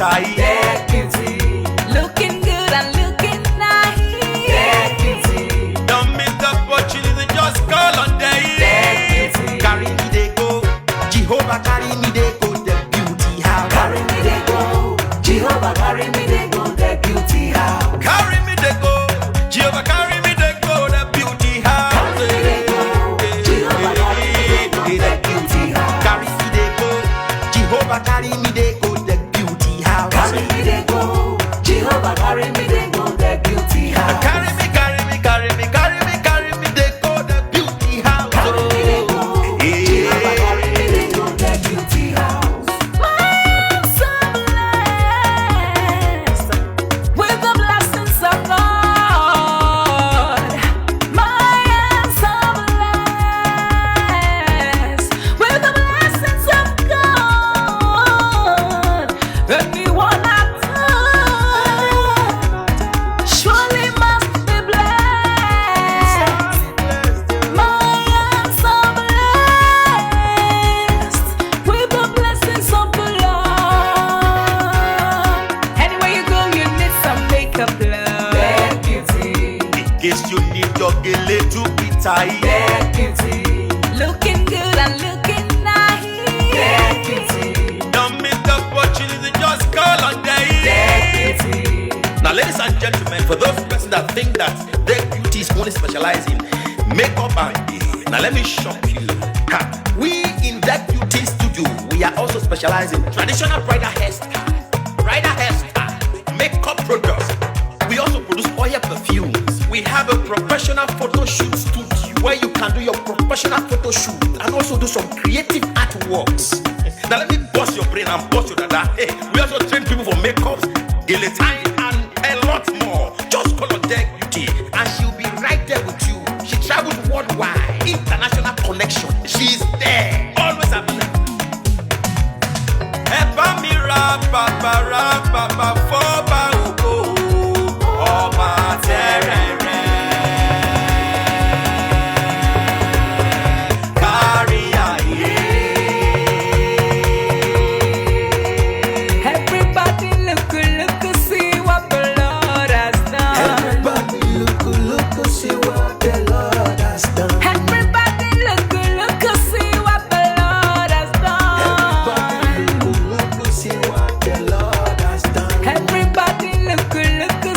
tight. Dead beauty. Looking good and looking nice. Dead beauty. Don't miss the opportunity, just call on day. Dead beauty. Carry me they go, Jehovah carry me they go, the beauty house. Carry me they go, Jehovah carry me they go, the beauty house. Carry me they go, Jehovah carry me they go, the beauty house. Carry me they go, Jehovah carry me they go, the beauty house. Carry me they go, Jehovah carry me they go, the beauty house. Carry me they go, Jehovah carry me they go, the beauty house. Carry me, carry me, carry me, carry me, carry me they go, the beauty house. Carry me they go, Jehovah carry me they go, the beauty house. I'm so blessed with the blessings of God. I am so blessed with the blessings of God. Anyone I touch surely must be blessed. I am so blessed with the blessings of the Lord. Anywhere you go, you need some makeup, love. Dead beauty. In case you need your gele to be tight. Dead beauty. Looking good and looking nice. Dead beauty. Don't miss the opportunity, just call on day. Dead beauty. Now, ladies and gentlemen, for those persons that think that their beauty is only specialized in makeup and hair, now let me shock you. Ha. We in that beauty studio, we are also specialized in traditional bridal hairstyle, makeup products. We also produce oil perfumes. We have a professional photo shoot studio where you can do your professional photo shoot and also do some creative artworks. Now let me bust your brain and bust your dada. Hey, we also train people for makeups, guillotine, and a lot more. Just call on Deck Beauty and she'll be right there with you. She travels worldwide, international connection. She's there, always available. Epa mi rapa foba ugo, ọba terere. Carry aye. Everybody look, see what the Lord has done. Everybody look, see what the Lord has done. Everybody look, see what the Lord has done. Look, see what the Lord has done. Everybody look,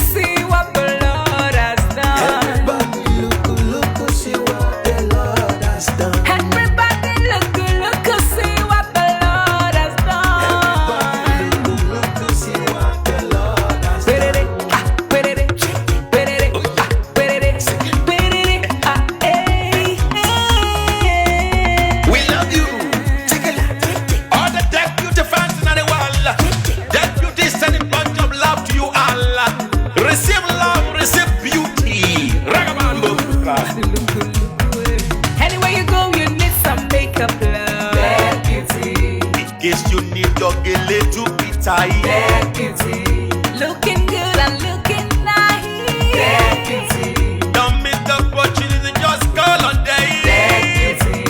see what the Lord has done. Everybody look, see what the Lord has done. Everybody look, see what the Lord has done. Look, see what the Lord has done. We love you. All the Deck Beauty fans in the world. Deck Beauty is sending bunch of love to you all. Receive love, receive beauty. Ragabambo. Anywhere you go, you need some makeup, love. Dead beauty. In case you need your gele to be tight. Dead beauty. Looking good and looking nice. Dead beauty. Don't miss the opportunity, just call on day. Dead beauty.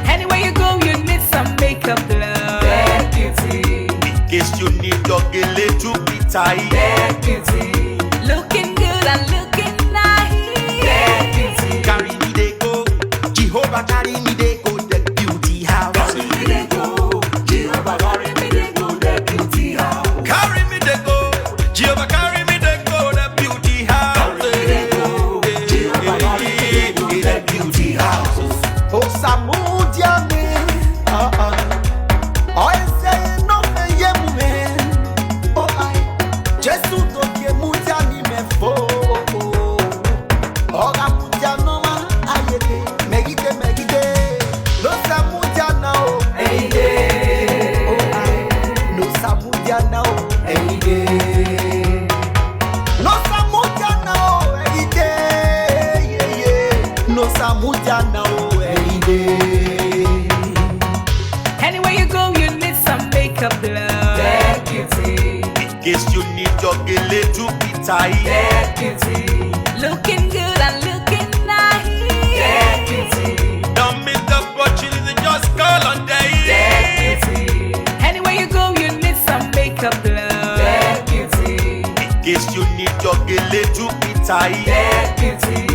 Anywhere you go, you need some makeup, love. Dead beauty. In case you need your gele to be tight. Dead beauty. Looking good and looking nice. Dead beauty. Carry me they go, Jehovah carry me they go, the beauty house. Carry me they go, Jehovah carry me they go, the beauty house. Carry me they go, Jehovah carry me they go, the beauty house. Carry me they go, Jehovah carry me they go, the beauty house. Oh Samudia me, oh say no me yemu me, oh I, Jesus do ke mudia ni me fo, oh mudia no ma ayete, megide, no Samudia now, Any day, oh I, no Samudia now, any day. no Samudia now, any day, no Samudia now, any day. Anywhere you go, you need some makeup, love. Dead beauty. In case you need your gele to be tight. Dead beauty. Looking good and looking nice. Dead beauty. Don't miss the opportunity, just call on day. Dead beauty. Anywhere you go, you need some makeup, love. dey do pizza. Get beauty.